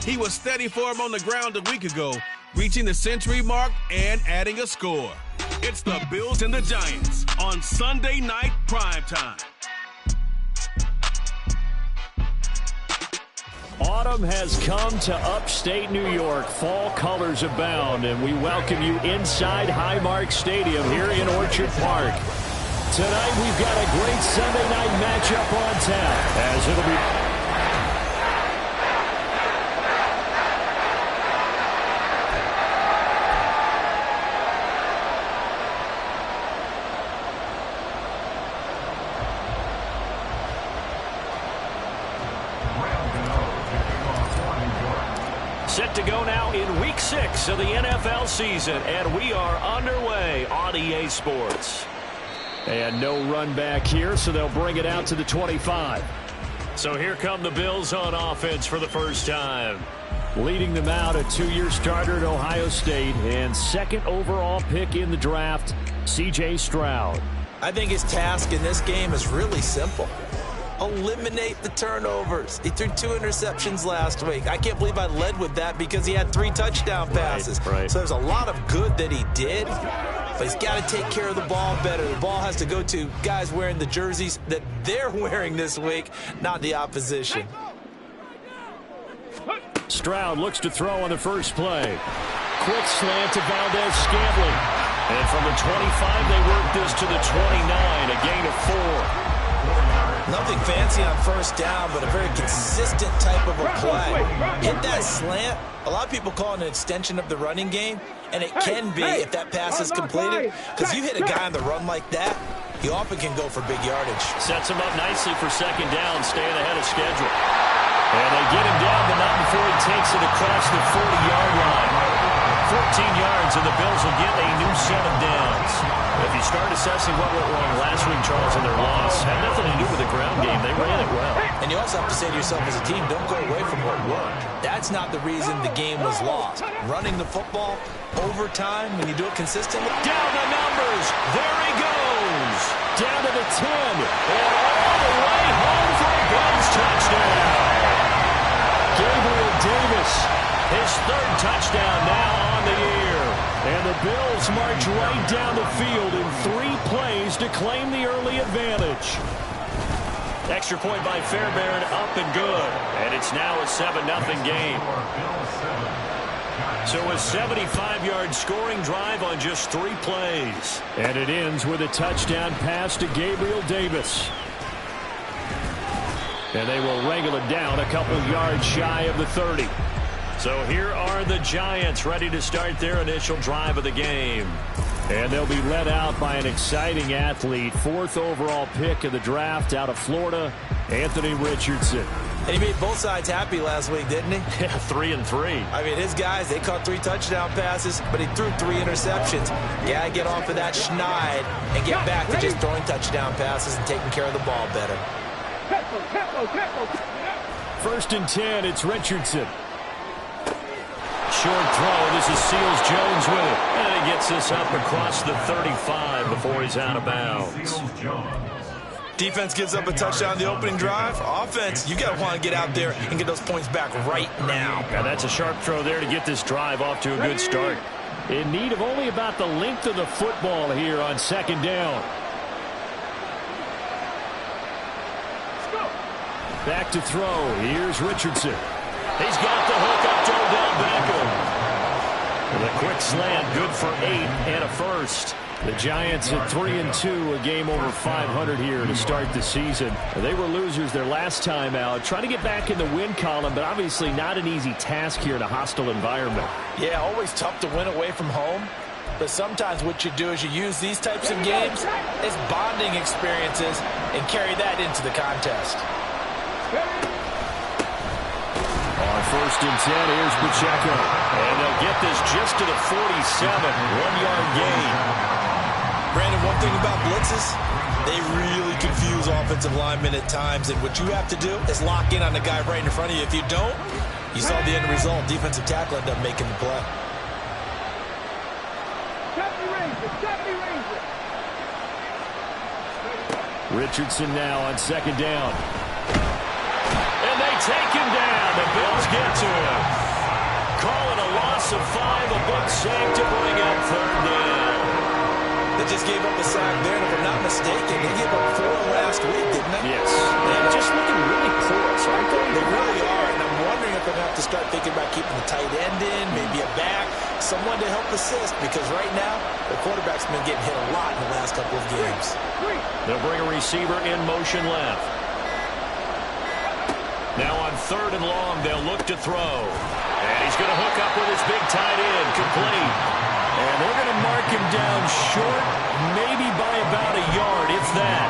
He was steady for him on the ground a week ago, reaching the century mark and adding a score. It's the Bills and the Giants on Sunday Night Primetime. Autumn has come to upstate New York. Fall colors abound, and we welcome you inside Highmark Stadium here in Orchard Park. Tonight we've got a great Sunday night matchup on tap, as it'll be... Set to go now in Week 6 of the NFL season, and we are underway on EA Sports. And no run back here, so they'll bring it out to the 25. So here come the Bills on offense for the first time. Leading them out, a two-year starter at Ohio State and second overall pick in the draft, C.J. Stroud. I think his task in this game is really simple. Eliminate the turnovers. He threw 2 interceptions last week. I can't believe I led with that because he had 3 touchdown passes. Right. So there's a lot of good that he did, but he's got to take care of the ball better. The ball has to go to guys wearing the jerseys that they're wearing this week, not the opposition. Stroud looks to throw on the first play. Quick slant to Valdez-Scantling. And from the 25, they work this to the 29, a gain of 4. Nothing fancy on first down, but a very consistent type of a play. Hit that slant. A lot of people call it an extension of the running game, and it can be if that pass is completed. Because you hit a guy on the run like that, he often can go for big yardage. Sets him up nicely for second down, staying ahead of schedule. And they get him down, but not before he takes it across the 40-yard line. 14 yards, and the Bills will get a new set of downs. If you start assessing what went wrong last week, Charles, in their loss, had nothing to do with the ground game. They ran it well. And you also have to say to yourself as a team, don't go away from what worked. That's not the reason the game was lost. Running the football, overtime, when you do it consistently. Down the numbers. There he goes. Down to the 10. And all the way home for a Bills touchdown. Gabriel Davis, his 3rd touchdown now on the year. And the Bills march right down the field in 3 plays to claim the early advantage. Extra point by Fairbairn, up and good. And it's now a 7-0 game. So a 75-yard scoring drive on just 3 plays. And it ends with a touchdown pass to Gabriel Davis. And they will wrangle it down a couple yards shy of the 30. So here are the Giants ready to start their initial drive of the game. And they'll be led out by an exciting athlete. 4th overall pick of the draft out of Florida, Anthony Richardson. And he made both sides happy last week, didn't he? Yeah, 3 and 3. I mean, his guys, they caught 3 touchdown passes, but he threw 3 interceptions. Yeah, get off of that schneid and get back to just throwing touchdown passes and taking care of the ball better. 1st and 10, it's Richardson. Short throw. This is Seals-Jones with it. And he gets this up across the 35 before he's out of bounds. Defense gives up a touchdown the opening drive. Offense, you got to want to get out there and get those points back right now. Now that's a sharp throw there to get this drive off to a good start. In need of only about the length of the football here on 2nd down. Back to throw. Here's Richardson. He's got the hook up to Odell Beckham. With a quick slant, good for 8 and a first. The Giants at 3-2, a game over 500 here to start the season. They were losers their last time out. Trying to get back in the win column, but obviously not an easy task here in a hostile environment. Yeah, always tough to win away from home. But sometimes what you do is you use these types of games as bonding experiences and carry that into the contest. On 1st and 10, here's Pacheco. And they'll get this just to the 47, 1-yard gain. Brandon, one thing about blitzes, they really confuse offensive linemen at times. And what you have to do is lock in on the guy right in front of you. If you don't, you saw the end result. Defensive tackle ended up making the play. Richardson now on 2nd down. And they take him down. The Bills get to him. loss of 5, a big sack to bring up 3rd down. They just gave up a sack there, and if I'm not mistaken, they gave up 4 last week, didn't they? Yes. They're just looking really porous, aren't they? They really are, and I'm wondering if they're going to have to start thinking about keeping the tight end in, maybe a back, someone to help assist, because right now, the quarterback's been getting hit a lot in the last couple of games. They'll bring a receiver in motion left. Now on 3rd and long, they'll look to throw. And he's going to hook up with his big tight end, complete. And they're going to mark him down short, maybe by about a yard, if that.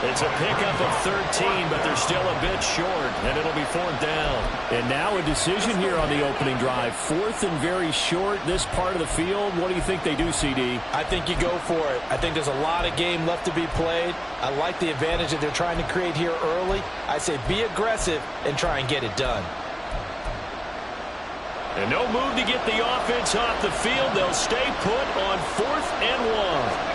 It's a pickup of 13, but they're still a bit short, and it'll be 4th down. And now a decision here on the opening drive. 4th and very short, this part of the field. What do you think they do, CD? I think you go for it. I think there's a lot of game left to be played. I like the advantage that they're trying to create here early. I say be aggressive and try and get it done. And no move to get the offense off the field. They'll stay put on 4th and 1.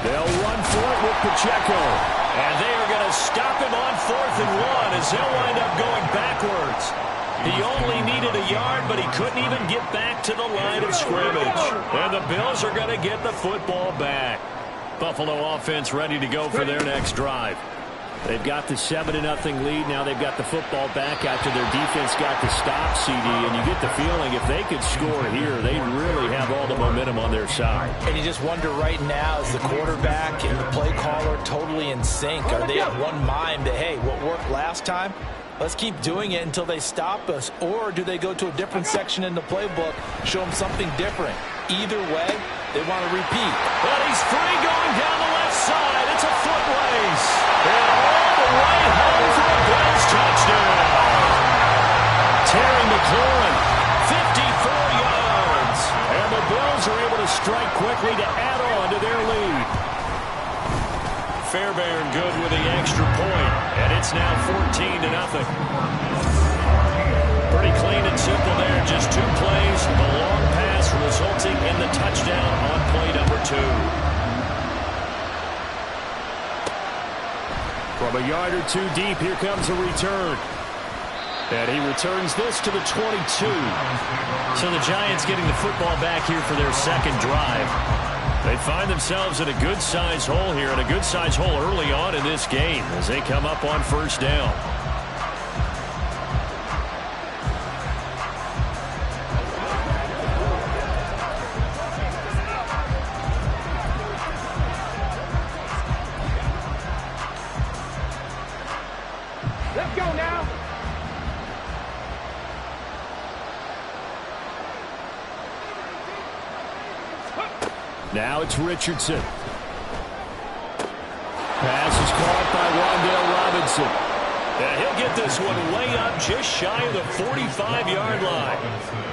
They'll run for it with Pacheco. And they are going to stop him on 4th and 1 as he'll wind up going backwards. He only needed a yard, but he couldn't even get back to the line of scrimmage. And the Bills are going to get the football back. Buffalo offense ready to go for their next drive. They've got the 7-0 lead. Now they've got the football back after their defense got the stop, CD. And you get the feeling if they could score here, they really have all the momentum on their side. And you just wonder right now, is the quarterback and the play caller totally in sync? Are they of one mind that, hey, what worked last time, let's keep doing it until they stop us? Or do they go to a different section in the playbook, show them something different? Either way, they want to repeat. But he's free going down the left side. It's a foot race. And all the way home for a Bills touchdown. Terry McLaurin, 54 yards. And the Bills are able to strike quickly to add on to their lead. Fairbairn good with the extra point. And it's now 14-0. Pretty clean and simple there. Just 2 plays. A long pass resulting in the touchdown on play number 2. From a yard or 2 deep, here comes a return. And he returns this to the 22. So the Giants getting the football back here for their 2nd drive. They find themselves in a good-sized hole here, and a good-sized hole early on in this game as they come up on 1st down. Let's go now. Now it's Richardson. Pass is caught by Wan'Dale Robinson. And he'll get this one way up just shy of the 45-yard line.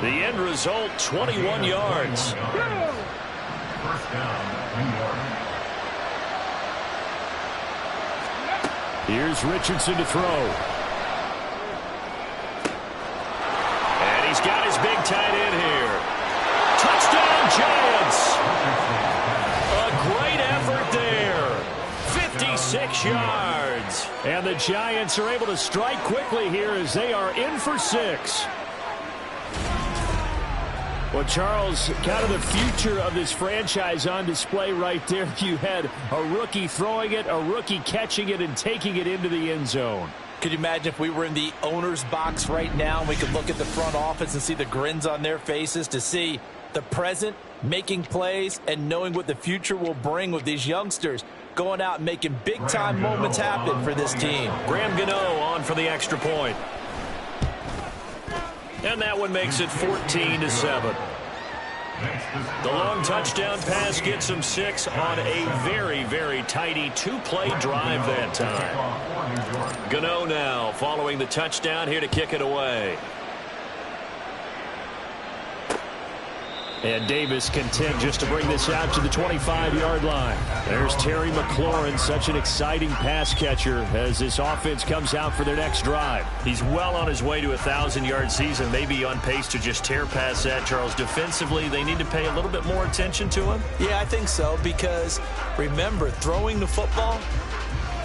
The end result, 21 yards. First down, New York. Here's Richardson to throw. And he's got his big tight end here. Touchdown, Giants! A great effort there. 56 yards. And the Giants are able to strike quickly here as they are in for 6. Well, Charles, kind of the future of this franchise on display right there. You had a rookie throwing it, a rookie catching it, and taking it into the end zone. Could you imagine if we were in the owner's box right now and we could look at the front office and see the grins on their faces, to see the present making plays and knowing what the future will bring with these youngsters going out and making big-time moments happen for this team. Graham Gano on for the extra point. And that one makes it 14-7. The long touchdown pass gets him 6 on a very, very tidy 2-play drive that time. Gano now following the touchdown here to kick it away. And Davis content just to bring this out to the 25-yard line. There's Terry McLaurin, such an exciting pass catcher as this offense comes out for their next drive. He's well on his way to a 1,000-yard season, maybe on pace to just tear past that, Charles. Defensively, they need to pay a little bit more attention to him. Yeah, I think so, because remember, throwing the football,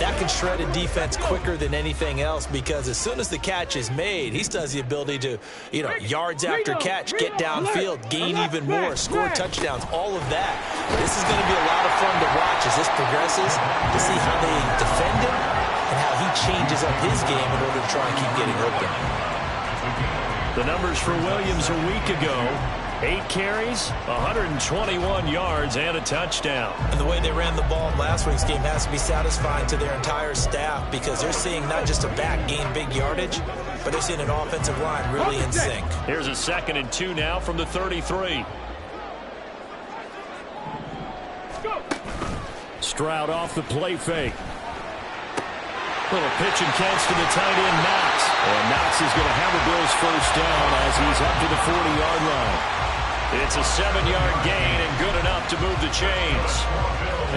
that can shred a defense quicker than anything else, because as soon as the catch is made, he still has the ability to, yards after catch, get downfield, gain even more, score touchdowns, all of that. This is going to be a lot of fun to watch as this progresses, to see how they defend him and how he changes up his game in order to try and keep getting open. The numbers for Williams a week ago: 8 carries, 121 yards, and a touchdown. And the way they ran the ball in last week's game has to be satisfying to their entire staff, because they're seeing not just a back gain big yardage, but they're seeing an offensive line really in sync. Here's a 2nd and 2 now from the 33. Stroud off the play fake. Little pitch and catch to the tight end, Knox. And Knox is going to have the Bills first down as he's up to the 40-yard line. It's a 7-yard gain and good enough to move the chains.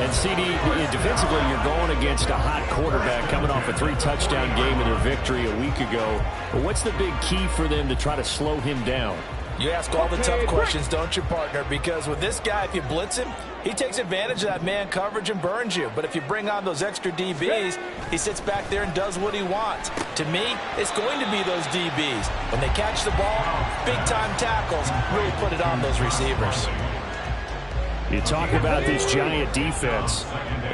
And CD, defensively, you're going against a hot quarterback coming off a 3-touchdown game in their victory a week ago. But what's the big key for them to try to slow him down? You ask all the tough questions, don't you, partner? Because with this guy, if you blitz him, he takes advantage of that man coverage and burns you. But if you bring on those extra DBs, he sits back there and does what he wants. To me, it's going to be those DBs. When they catch the ball, big-time tackles really put it on those receivers. You talk about this Giant defense.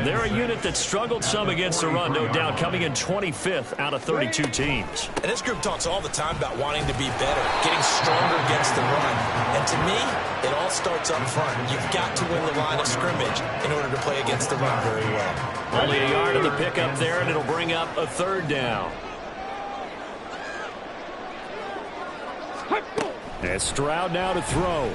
They're a unit that struggled some against the run, no doubt, coming in 25th out of 32 teams. And this group talks all the time about wanting to be better, getting stronger against the run. And to me, it all starts up front. You've got to win the line of scrimmage in order to play against the run very well. Only a yard of the pickup there, and it'll bring up a 3rd down. And Stroud now to throw.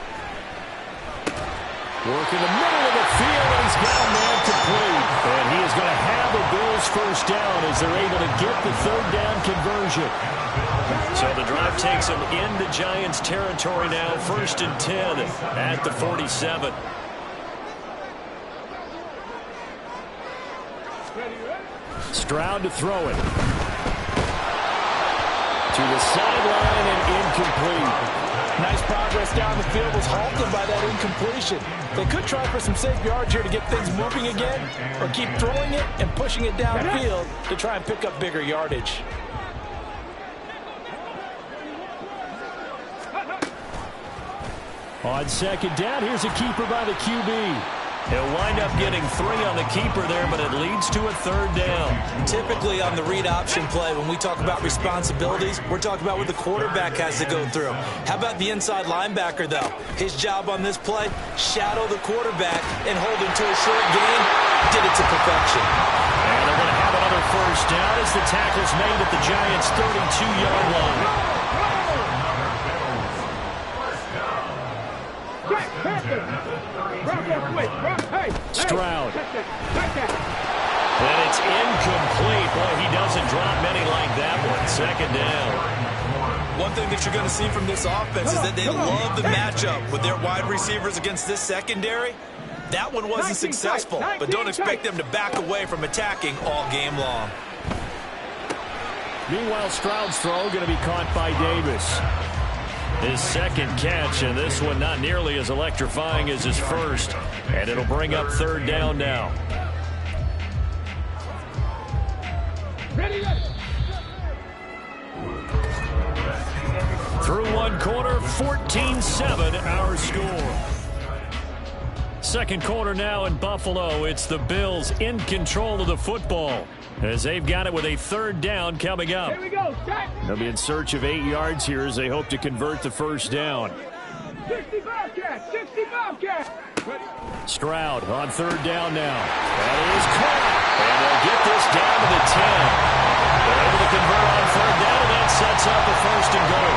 Work in the middle of the field, and he's got a man complete. And he is going to have the Bills first down as they're able to get the 3rd down conversion. So the drive takes them into Giants territory now, 1st and 10 at the 47. Stroud to throw it. To the sideline and incomplete. Nice progress down the field, was halted by that incompletion. They could try for some safe yards here to get things moving again, or keep throwing it and pushing it downfield to try and pick up bigger yardage. On 2nd down, here's a keeper by the QB. He'll wind up getting 3 on the keeper there, but it leads to a 3rd down. Typically on the read option play, when we talk about responsibilities, we're talking about what the quarterback has to go through. How about the inside linebacker, though? His job on this play, shadow the quarterback and hold him to a short gain. Did it to perfection. And they're going to have another first down as the tackle's made at the Giants' 32-yard line. Stroud. And it's incomplete. Boy, he doesn't drop many like that one. 2nd down. One thing that you're going to see from this offense is that they love the matchup with their wide receivers against this secondary. That one wasn't successful, but don't expect them to back away from attacking all game long. Meanwhile, Stroud's throw going to be caught by Davis. His 2nd catch, and this one not nearly as electrifying as his first. And it'll bring up 3rd down now. Through 1 quarter, 14-7 our score. 2nd quarter now in Buffalo. It's the Bills in control of the football as they've got it with a 3rd down coming up. Here we go, They'll be in search of 8 yards here as they hope to convert the first down. 65 catch. Stroud on 3rd down now. That is caught. And they'll get this down to the 10. They're able to convert on 3rd down, and that sets up a 1st and goal.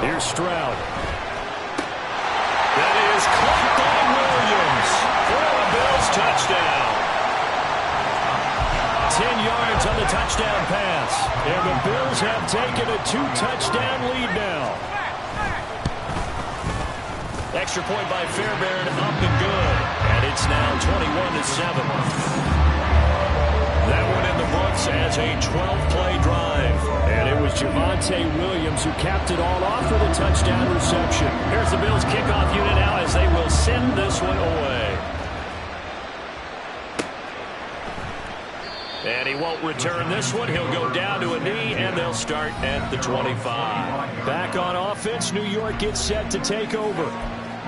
Here's Stroud. That is caught by Williams for a Bills touchdown. 10 yards on the touchdown pass. And the Bills have taken a 2-touchdown lead now. Extra point by Fairbairn, up and good. And it's now 21-7. That one in the books as a 12-play drive. And it was Javonte Williams, who capped it all off with a touchdown reception. Here's the Bills kickoff unit now as they will send this one away. And he won't return this one. He'll go down to a knee, and they'll start at the 25. Back on offense, New York gets set to take over.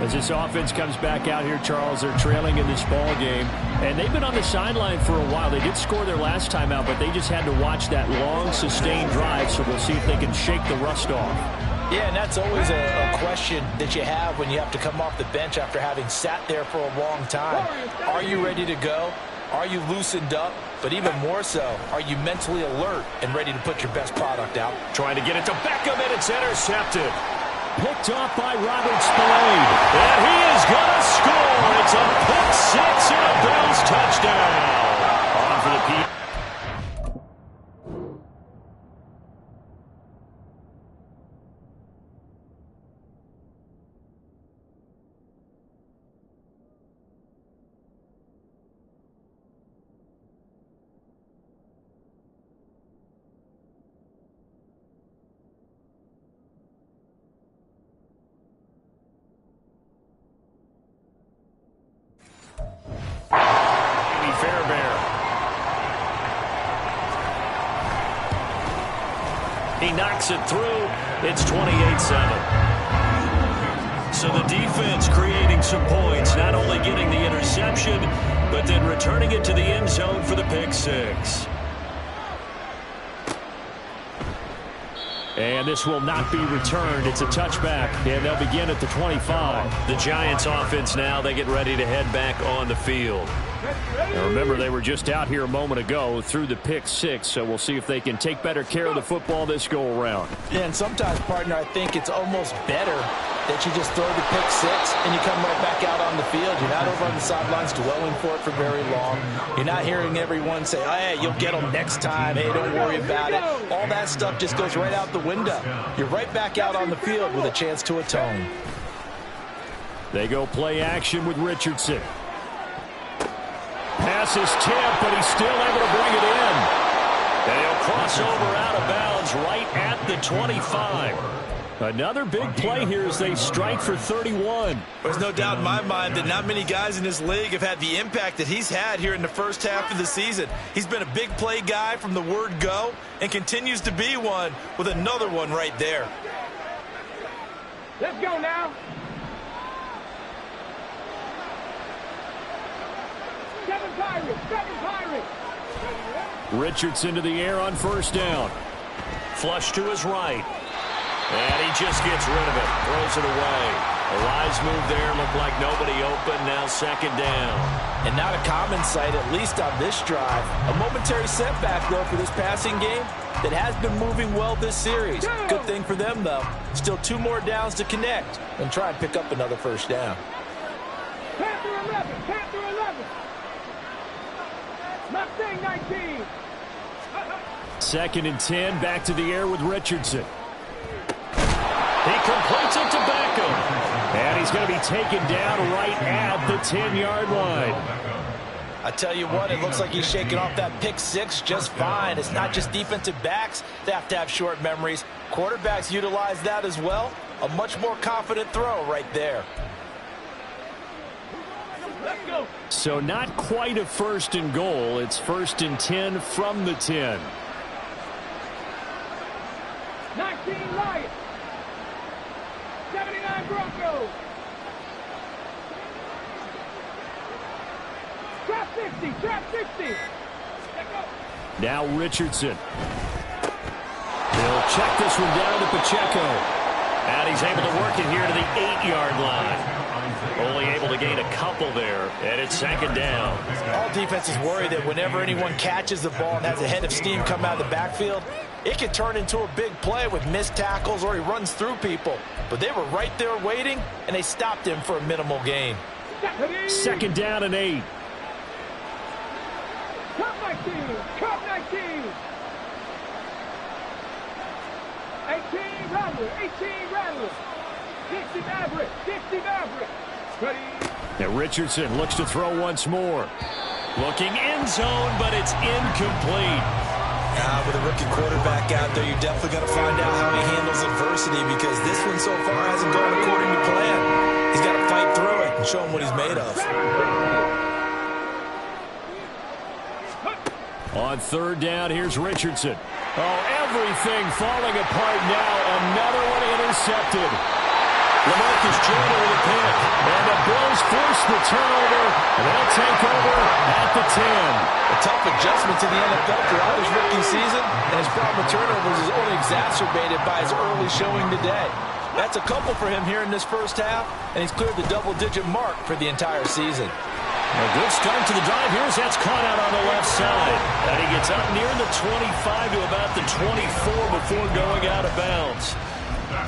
As this offense comes back out here, Charles, they're trailing in this ball game. And they've been on the sideline for a while. They did score their last time out, but they just had to watch that long, sustained drive, so we'll see if they can shake the rust off. Yeah, and that's always a question that you have when you have to come off the bench after having sat there for a long time. Are you ready to go? Are you loosened up? But even more so, are you mentally alert and ready to put your best product out? Trying to get it to Beckham, and it's intercepted. Picked off by Robert Spillane. And he is going to score. It's a pick six and a Bills touchdown. On for the P. He knocks it through. It's 28-7. So the defense creating some points, not only getting the interception, but then returning it to the end zone for the pick six. And this will not be returned. It's a touchback, and they'll begin at the 25. The Giants offense now, they get ready to head back on the field. Now remember, they were just out here a moment ago through the pick six, so we'll see if they can take better care of the football this go-around. Yeah, and sometimes, partner, I think it's almost better that you just throw the pick six and you come right back out on the field. You're not over on the sidelines dwelling for it for very long. You're not hearing everyone say, oh, hey, you'll get them next time. Hey, don't worry about it. All that stuff just goes right out the window. You're right back out on the field with a chance to atone. They go play action with Richardson. Pass is tipped, but he's still able to bring it in. They'll cross over out of bounds right at the 25. Another big play here as they strike for 31. There's no doubt in my mind that not many guys in this league have had the impact that he's had here in the first half of the season. He's been a big play guy from the word go and continues to be one with another one right there. Let's go now. Seven Pirates. Richardson to the air on first down. Flush to his right. And he just gets rid of it. Throws it away. A wise move there. Looked like nobody open. Now second down. And not a common sight, at least on this drive. A momentary setback, though, for this passing game that has been moving well this series. Good thing for them, though. Still 2 more downs to connect and try and pick up another first down. Panther 11. Mustang 19. Second and 10, back to the air with Richardson. He completes it to Beckham. And he's going to be taken down right at the 10-yard line. I tell you what, it looks like he's shaking off that pick six just fine. It's not just defensive backs that have to have short memories. Quarterbacks utilize that as well. A much more confident throw right there. Let's go. So not quite a first and goal. It's first and 10 from the 10. 19 Lions. 79 Broncos. Trap 60. Now Richardson. He'll check this one down to Pacheco. And he's able to work it here to the 8-yard line. Only able to gain a couple there, and it's second down. All defenses worry that whenever anyone catches the ball and has a head of steam come out of the backfield, it can turn into a big play with missed tackles or he runs through people. But they were right there waiting, and they stopped him for a minimal gain. Second down and 8. Cup 19. 18 Rattler. 60 Maverick. Ready. Now Richardson looks to throw once more. Looking end zone, but it's incomplete. With a rookie quarterback out there, you're definitely going to find out how he handles adversity, because this one so far hasn't gone according to plan. He's got to fight through it and show him what he's made of. On third down, here's Richardson. Oh, everything falling apart now. Another one intercepted. LaMarcus Joyner with a pick. And the Bills force the turnover, and they'll take over at the 10. A tough adjustment to the NFL throughout his rookie season, and his problem with turnovers is only exacerbated by his early showing today. That's a couple for him here in this first half, and he's cleared the double-digit mark for the entire season. A good start to the drive. Here's that's caught out on the left side. And he gets up near the 25 to about the 24 before going out of bounds.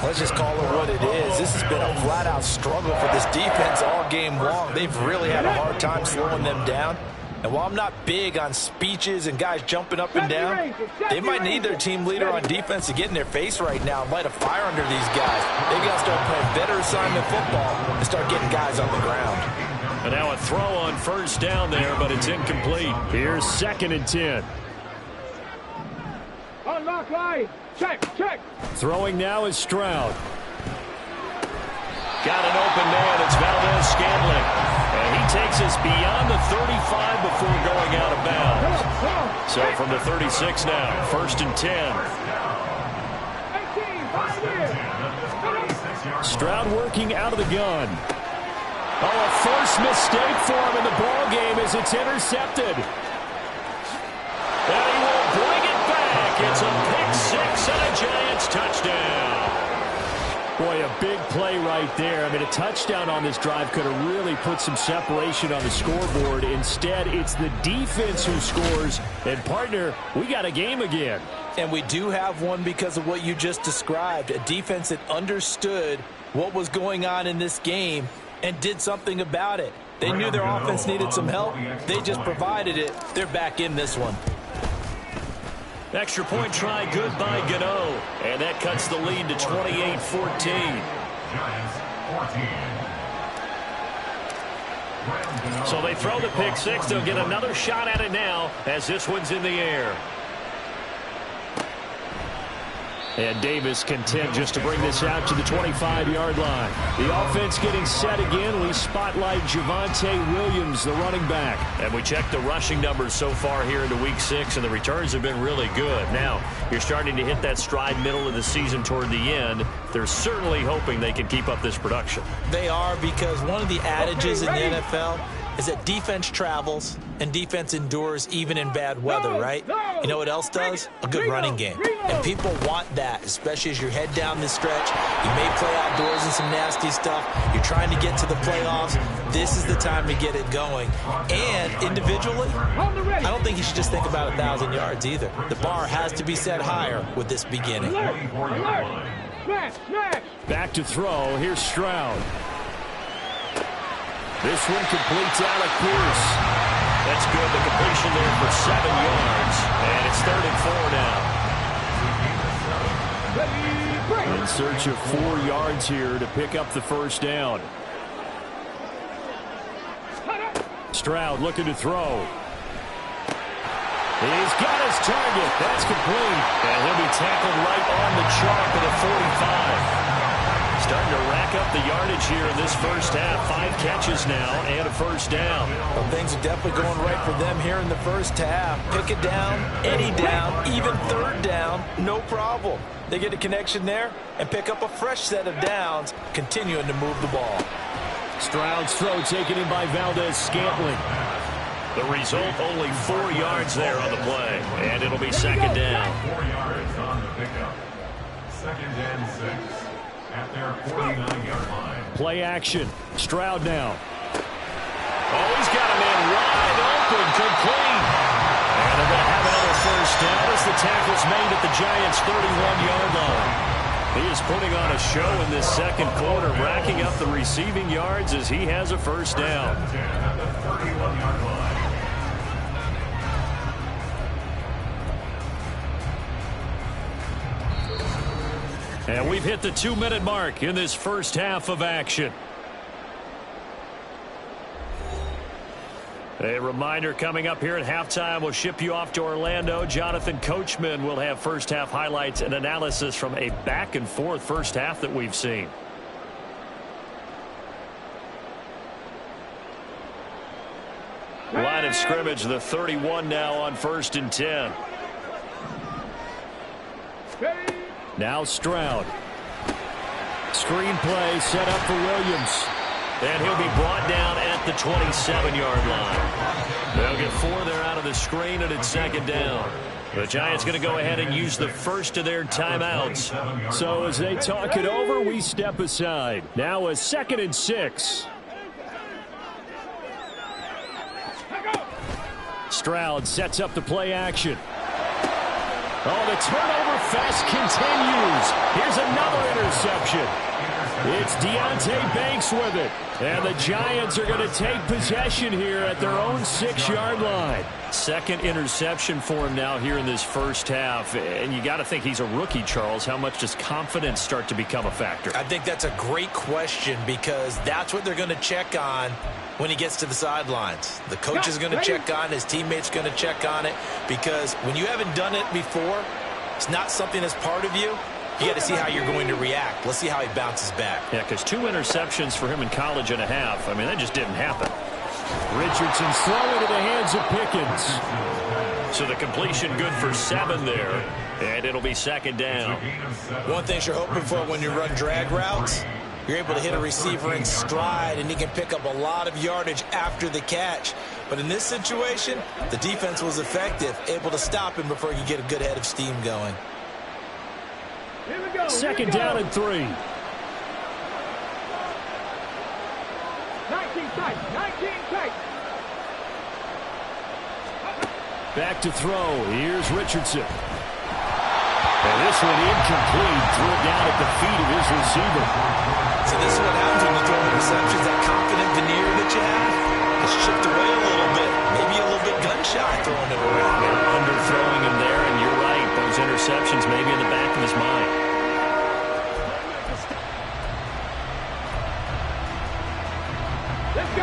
Let's just call it what it is. This has been a flat-out struggle for this defense all game long. They've really had a hard time slowing them down. And while I'm not big on speeches and guys jumping up and down, they might need their team leader on defense to get in their face right now and light a fire under these guys. They've got to start playing better assignment football and start getting guys on the ground. And now a throw on first down there, but it's incomplete. Here's 2nd and 10. Unlock line. Check. Throwing now is Stroud. Got an open man. It's Valdez-Scantling. And he takes us beyond the 35 before going out of bounds. So from the 36 now, 1st and 10. Stroud working out of the gun. Oh, a forced mistake for him in the ball game as it's intercepted. And he will bring it back. It's a pick six and a Giants touchdown. Boy, a big play right there. I mean, a touchdown on this drive could have really put some separation on the scoreboard. Instead, it's the defense who scores. And, partner, we got a game again. And we do have one because of what you just described. A defense that understood what was going on in this game and did something about it. They knew their offense needed some help. They just provided it. They're back in this one. Extra point try good by Gano. And that cuts the lead to 28-14. So they throw the pick six. They'll get another shot at it now as this one's in the air. And Davis content just to bring this out to the 25-yard line. The offense getting set again. We spotlight Javonte Williams, the running back. And we check the rushing numbers so far here into Week 6, and the returns have been really good. Now, you're starting to hit that stride middle of the season toward the end. They're certainly hoping they can keep up this production. They are, because one of the adages in the NFL is that defense travels and defense endures even in bad weather, right? You know what else does? A good running game. And people want that, especially as you head down the stretch. You may play outdoors in some nasty stuff. You're trying to get to the playoffs. This is the time to get it going. And individually, I don't think you should just think about 1,000 yards either. The bar has to be set higher with this beginning. Back to throw. Here's Stroud. This one completes Alec Pierce. That's good. The completion there for 7 yards. And it's 3rd and 4 now. In search of 4 yards here to pick up the first down. Stroud looking to throw. He's got his target. That's complete. And he'll be tackled right on the chalk at the 45. Starting to rack up the yardage here in this first half. 5 catches now and a first down. Well, things are definitely going right for them here in the first half. Pick it down, any down, even 3rd down, no problem. They get a connection there and pick up a fresh set of downs, continuing to move the ball. Stroud's throw taken in by Valdez-Scantling. The result, only 4 yards there on the play. And it'll be 2nd down. 4 yards on the pickup. 2nd and 6. At their 49-yard line. Play action. Stroud now. Oh, he's got a man wide open, complete. And they're going to have another first down as the tackle's made at the Giants' 31-yard line. He is putting on a show in this second quarter, racking up the receiving yards as he has a first down. At the 31-yard line. And we've hit the 2-minute mark in this first half of action. A reminder coming up here at halftime. We'll ship you off to Orlando. Jonathan Coachman will have first half highlights and analysis from a back and forth first half that we've seen. Line of scrimmage, the 31 now on 1st and 10. Now Stroud. Screen play set up for Williams. And he'll be brought down at the 27-yard line. They'll get 4 there out of the screen, and it's 2nd down. The Giants going to go ahead and use the first of their timeouts. So as they talk it over, we step aside. Now a 2nd and 6. Stroud sets up the play action. Oh, the turnover fest continues. Here's another interception. It's Deonte Banks with it. And the Giants are going to take possession here at their own 6-yard line. 2nd interception for him now here in this first half. And you got to think he's a rookie, Charles. How much does confidence start to become a factor? I think that's a great question because that's what they're going to check on when he gets to the sidelines. The coach is going to check on it. His teammates going to check on it because when you haven't done it before, it's not something that's part of you. You got to see how you're going to react. Let's see how he bounces back. Yeah, because 2 interceptions for him in college and a half. I mean, that just didn't happen. Richardson's throwing to the hands of Pickens. So the completion good for 7 there. And it'll be 2nd down. One thing you're hoping for when you run drag routes, you're able to hit a receiver in stride, and he can pick up a lot of yardage after the catch. But in this situation, the defense was effective, able to stop him before he could get a good head of steam going. 2nd down and 3. 19 tight. 19 tight. Back to throw. Here's Richardson. And this one incomplete. Threw it down at the feet of his receiver. So this is what happens when you throw interceptions. That confident veneer that you have is chipped away a little bit. Maybe a little bit gun-shy throwing it around. They're underthrowing him there, and you're right. Those interceptions maybe in the back of his mind.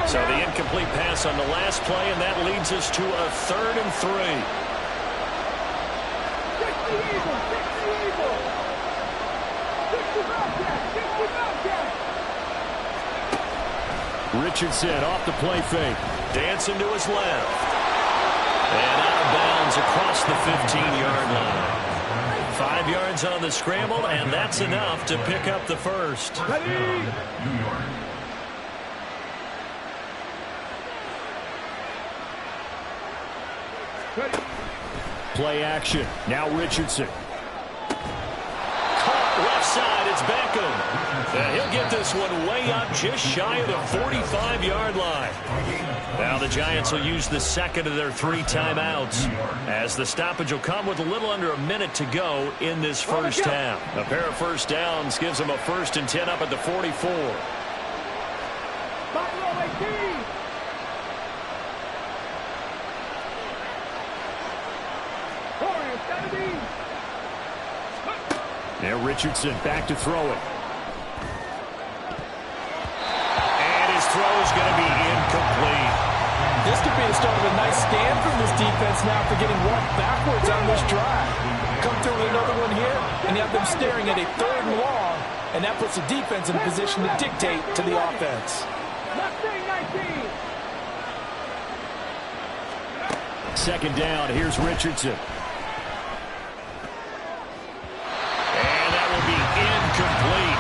So the incomplete pass on the last play, and that leads us to a 3rd and 3. Richardson off the play fake. Dancing to his left. And out of bounds across the 15-yard line. 5 yards on the scramble, and that's enough to pick up the first. Play action. Now Richardson. Caught left side. It's Beckham. And he'll get this one way up just shy of the 45-yard line. Now the Giants will use the 2nd of their 3 timeouts as the stoppage will come with a little under a minute to go in this first half. A pair of first downs gives them a 1st and 10 up at the 44. Now Richardson back to throw it. And his throw is going to be incomplete. This could be the start of a nice stand from this defense now for getting walked backwards on this drive. Come through with another one here, and you have them staring at a 3rd and long, and that puts the defense in a position to dictate to the offense. 2nd down. Here's Richardson. Incomplete.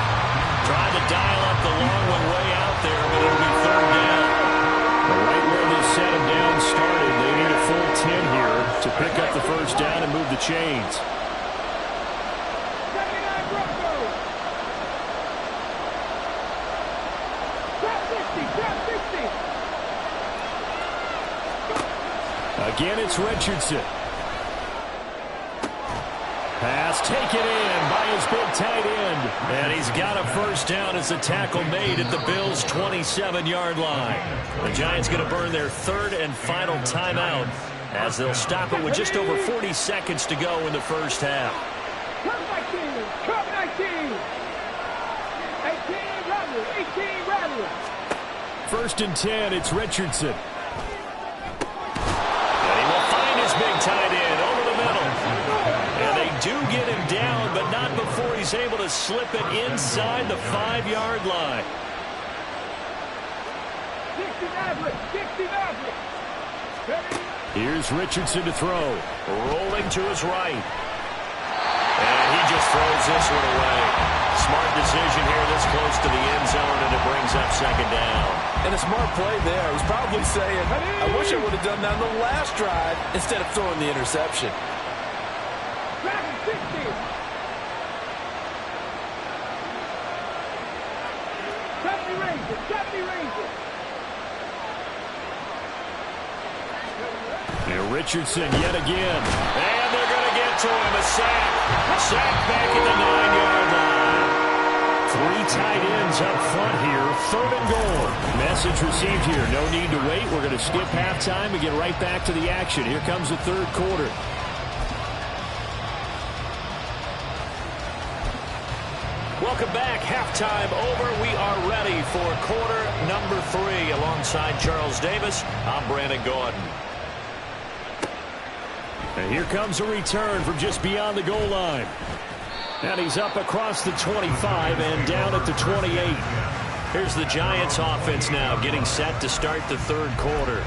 Trying to dial up the long one way out there, but it'll be 3rd down. Right where they set him down started, they need a full 10 here to pick up the first down and move the chains. Again, it's Richardson. Pass taken in by his big tight end. And he's got a first down as the tackle made at the Bills' 27-yard line. The Giants going to burn their 3rd and final timeout as they'll stop it with just over 40 seconds to go in the first half. Come 19, come 19. 18 rattle. 1st and 10, it's Richardson. he's able to slip it inside the 5-yard line. Here's Richardson to throw. Rolling to his right. And he just throws this one away. Smart decision here this close to the end zone, and it brings up second down. And a smart play there. He's probably saying, I wish I would have done that on the last drive instead of throwing the interception. And Richardson yet again. And they're going to get to him. A sack. Sack back at the 9-yard line. 3 tight ends up front here. 3rd and goal. Message received here. No need to wait. We're going to skip halftime and get right back to the action. Here comes the 3rd quarter. Welcome back. Halftime over. We are ready for quarter number 3. Alongside Charles Davis, I'm Brandon Gordon. And here comes a return from just beyond the goal line. And he's up across the 25 and down at the 28. Here's the Giants offense now getting set to start the 3rd quarter.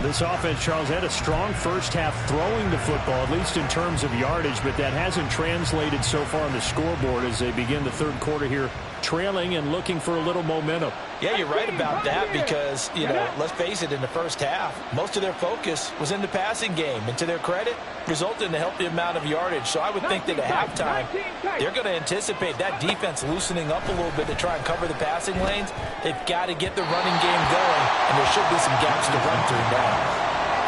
This offense, Charles, had a strong first half throwing the football, at least in terms of yardage, but that hasn't translated so far on the scoreboard as they begin the 3rd quarter here, trailing and looking for a little momentum. Yeah, you're right about that because, let's face it, in the first half, most of their focus was in the passing game. And to their credit, resulted in a healthy amount of yardage. So I would think that at halftime, they're going to anticipate that defense loosening up a little bit to try and cover the passing lanes. They've got to get the running game going, and there should be some gaps to run through now.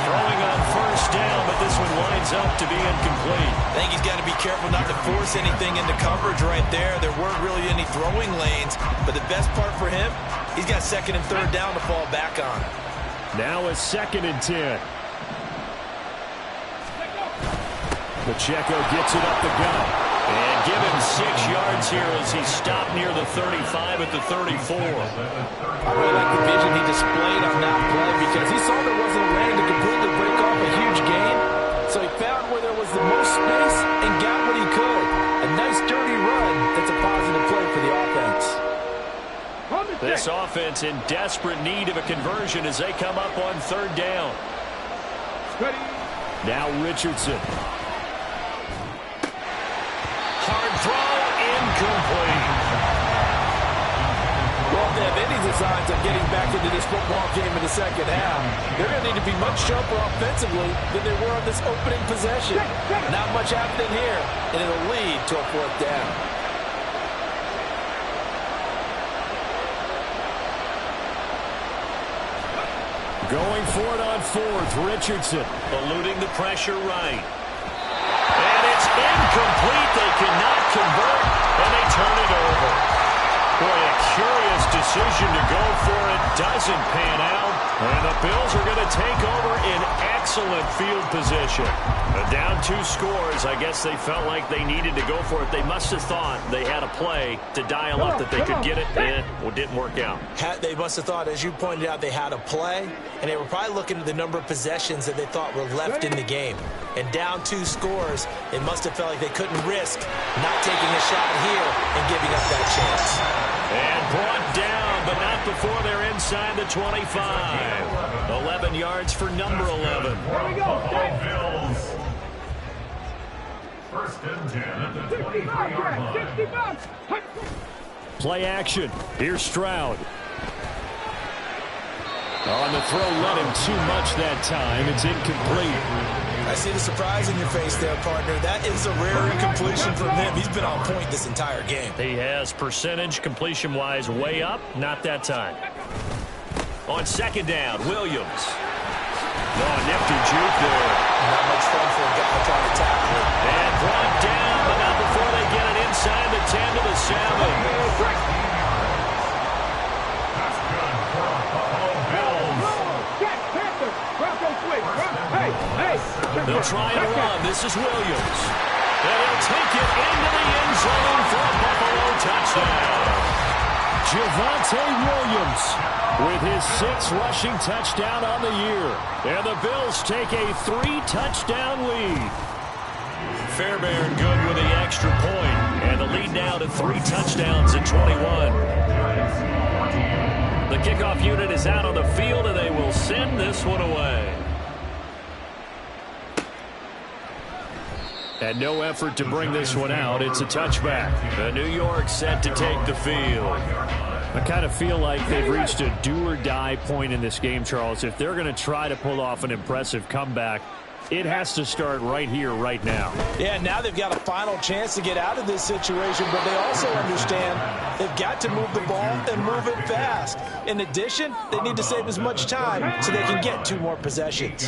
Throwing on first down, but this one lines up to be incomplete. I think he's got to be careful not to force anything into coverage right there. There weren't really any throwing lanes, but the best part for him, he's got 2nd and 3rd down to fall back on. Now a 2nd and 10. Pacheco gets it up the gut. And give him 6 yards here as he stopped near the 35 at the 34. I really like the vision he displayed on that play because he saw there wasn't a lane to completely break off a huge gain. So he found where there was the most space and got what he could. A nice dirty run that's a positive play for the offense. This offense in desperate need of a conversion as they come up on 3rd down. Now Richardson. Hard throw, incomplete. Well, if they have any designs of getting back into this football game in the second half, they're going to need to be much sharper offensively than they were on this opening possession. Not much happening here, and it'll lead to a 4th down. Going for it on 4th, Richardson. Eluding the pressure right. And it's incomplete. They cannot convert, and they turn it over. Boy, a curious decision to go for it. Doesn't pan out. And the Bills are going to take over in excellent field position. Down 2 scores. I guess they felt like they needed to go for it. They must have thought they had a play to dial up that they could get it, and it didn't work out. They must have thought, as you pointed out, they had a play, and they were probably looking at the number of possessions that they thought were left in the game. And down 2 scores, they must have felt like they couldn't risk not taking a shot here and giving up that chance. And brought down, but not before they're inside the 25. 11 yards for number 11. Bills. 1st and 10 at the 23-yard line. Play action. Here's Stroud. On the throw, let him too much that time. It's incomplete. I see the surprise in your face there, partner. That is a rare incompletion from him. He's been on point this entire game. He has percentage completion-wise way up. Not that time. On 2nd down, Williams. Oh, nifty juke there. Not much fun for a guy trying to tackle it. And brought down, but not before they get it inside the 10 to the 7. They'll try and run. This is Williams. And he'll take it into the end zone for a Buffalo touchdown. Javonte Williams with his 6th rushing touchdown on the year. And the Bills take a 3-touchdown lead. Fairbairn good with the extra point. And And the lead now to 3 touchdowns in 21. The kickoff unit is out on the field, and they will send this one away. And no effort to bring this one out. It's a touchback. The New York set to take the field. I kind of feel like they've reached a do-or-die point in this game, Charles. If they're going to try to pull off an impressive comeback, it has to start right here, right now. Yeah, now they've got a final chance to get out of this situation, but they also understand they've got to move the ball and move it fast. In addition, they need to save as much time so they can get 2 more possessions.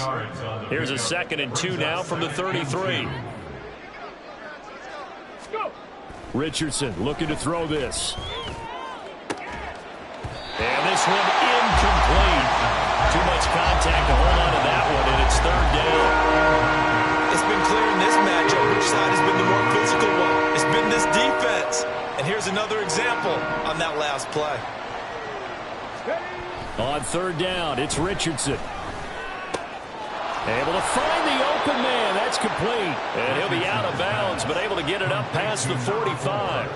Here's a 2nd and 2 now from the 33. Richardson looking to throw this. And this one incomplete. Too much contact to hold on to that one, and it's 3rd down. It's been clear in this matchup which side has been the more physical one. It's been this defense. And here's another example on that last play. On 3rd down, it's Richardson. Able to find the open man. That's complete. And he'll be out of bounds, but able to get it up past the 45.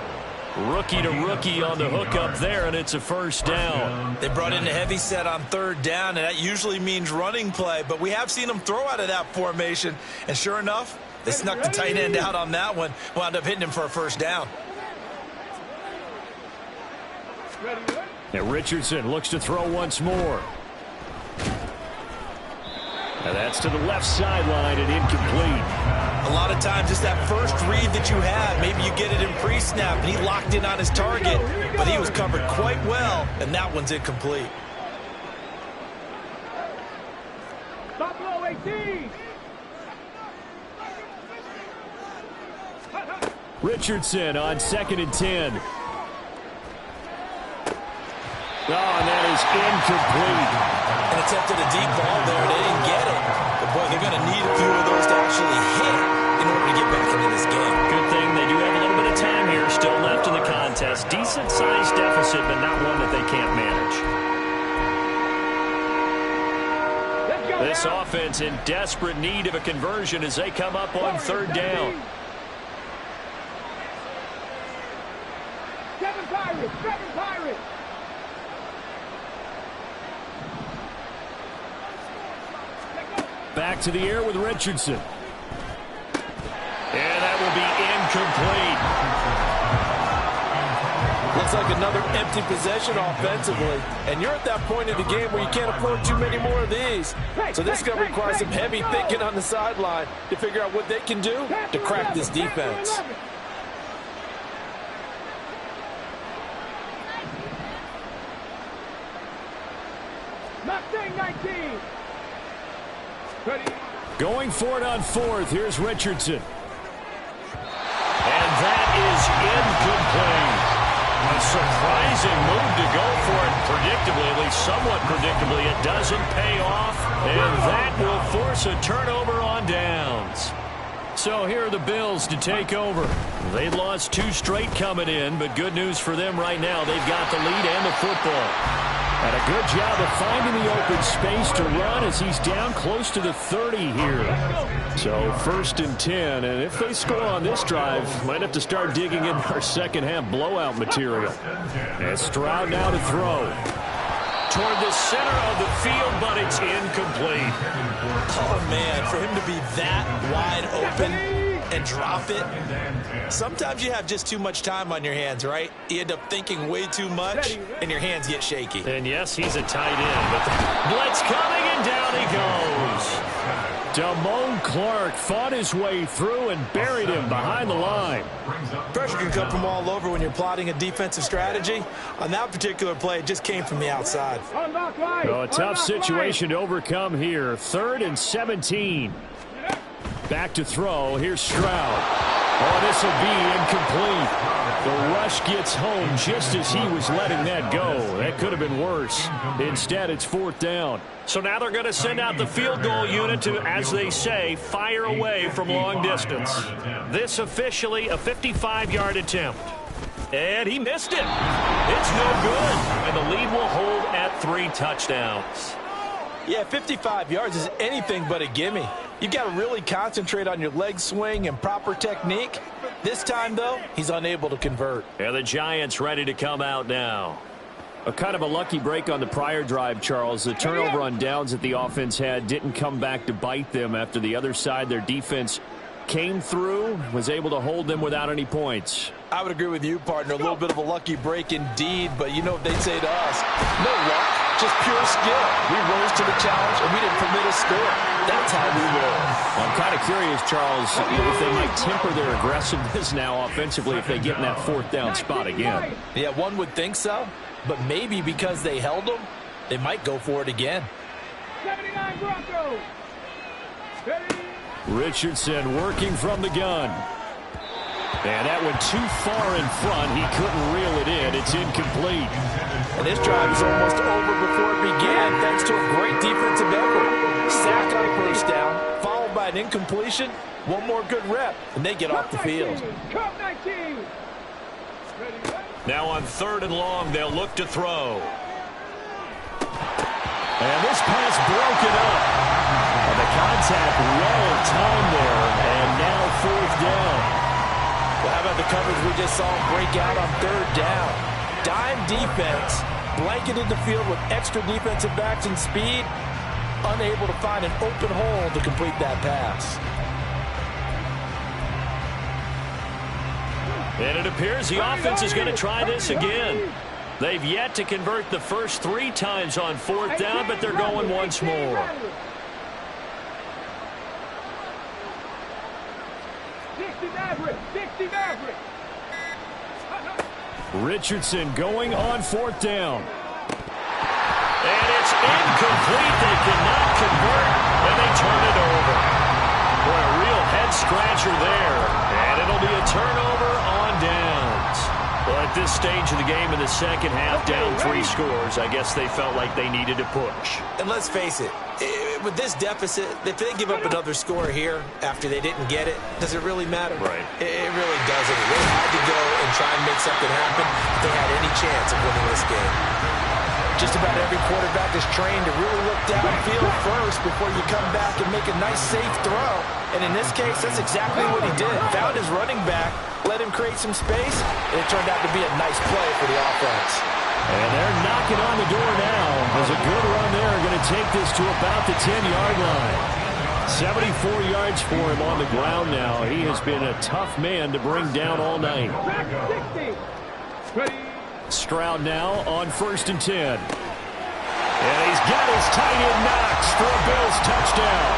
Rookie to rookie on the hook up there, and it's a 1st down. They brought in a heavy set on 3rd down, and that usually means running play, but we have seen them throw out of that formation, and sure enough, they snuck the tight end out on that one, wound up hitting him for a 1st down. And Richardson looks to throw once more. And that's to the left sideline and incomplete. A lot of times it's that first read that you have. Maybe you get it in pre-snap, and he locked in on his target, but he was covered quite well, and that one's incomplete. Buffalo 18. Richardson on 2nd and 10. Oh, and that is incomplete. And attempted a deep ball there. They didn't get it. But, boy, they're going to need a few of those to actually hit in order to get back into this game. Good thing they do have a little bit of time here still left in the contest. Decent-sized deficit, but not one that they can't manage. This offense in desperate need of a conversion as they come up on 3rd down. 7 Pirates, 7 Pirates. Back to the air with Richardson. And that will be incomplete. Looks like another empty possession offensively. And you're at that point in the game where you can't afford too many more of these. So this is going to require some heavy thinking on the sideline to figure out what they can do to crack this defense. Mustang 19. Going for it on 4th. Here's Richardson. And that is incomplete. A surprising move to go for it predictably, at least somewhat predictably. It doesn't pay off, and that will force a turnover on downs. So here are the Bills to take over. They lost 2 straight coming in, but good news for them right now. They've got the lead and the football. And a good job of finding the open space to run as he's down close to the 30 here. So 1st and 10, and if they score on this drive, might have to start digging in our second-half blowout material. And Stroud now to throw. Toward the center of the field, but it's incomplete. Oh, man, for him to be that wide open and drop it. Sometimes you have just too much time on your hands, right? You end up thinking way too much, and your hands get shaky. And yes, he's a tight end, but the blitz coming, and down he goes. Damone Clark fought his way through and buried him behind the line. Pressure can come from all over when you're plotting a defensive strategy. On that particular play, it just came from the outside. So a tough situation to overcome here. 3rd and 17. Back to throw. Here's Stroud. Oh, this will be incomplete. The rush gets home just as he was letting that go. That could have been worse. Instead, it's 4th down. So now they're going to send out the field goal unit to, as they say, fire away from long distance. This officially a 55-yard attempt. And he missed it. It's no good. And the lead will hold at 3 touchdowns. Yeah, 55 yards is anything but a gimme. You've got to really concentrate on your leg swing and proper technique. This time, though, he's unable to convert. And the Giants ready to come out now. A kind of a lucky break on the prior drive, Charles. The turnover on downs that the offense had didn't come back to bite them after the other side. Their defense came through, was able to hold them without any points. I would agree with you, partner. A little bit of a lucky break indeed, but you know what they'd say to us. No luck, just pure skill. We rose to the challenge, and we didn't permit a score. That's how we roll. I'm kind of curious, Charles, if they might temper their aggressiveness now offensively if they get in that fourth down spot again. Yeah, one would think so, but maybe because they held them, they might go for it again. 79 Broncos. Ready? Richardson working from the gun. And that went too far in front. He couldn't reel it in. It's incomplete. And this drive is almost over before it began, thanks to a great defensive effort. Sack on first down, followed by an incompletion. One more good rep, and they get off the field. Cup 19. Now on 3rd and long, they'll look to throw. And this pass broken up. And the contact well timed there, and now 4th down. Well, how about the coverage we just saw break out on 3rd down? Dime defense, blanketed the field with extra defensive backs and speed, unable to find an open hole to complete that pass. And it appears the offense is going to try this again. They've yet to convert the first 3 times on 4th down, but they're going once more. 60 Maverick. Richardson going on 4th down. And it's incomplete. They cannot convert, and they turn it over. Boy, a real head-scratcher there. And it'll be a turnover on downs. Well, at this stage of the game in the second half, down 3 scores, I guess they felt like they needed to push. And let's face it, with this deficit, if they give up another score here after they didn't get it, does it really matter? Right. It really doesn't. They had to go and try and make something happen if they had any chance of winning this game. Just about every quarterback is trained to really look downfield first before you come back and make a nice, safe throw. And in this case, that's exactly what he did. Found his running back, let him create some space, and it turned out to be a nice play for the offense. And they're knocking on the door now. There's a good run there. Going to take this to about the 10-yard line. 74 yards for him on the ground now. He has been a tough man to bring down all night. 60. Ready? Stroud now on 1st and 10. And he's got his tight end Knox for a Bills touchdown.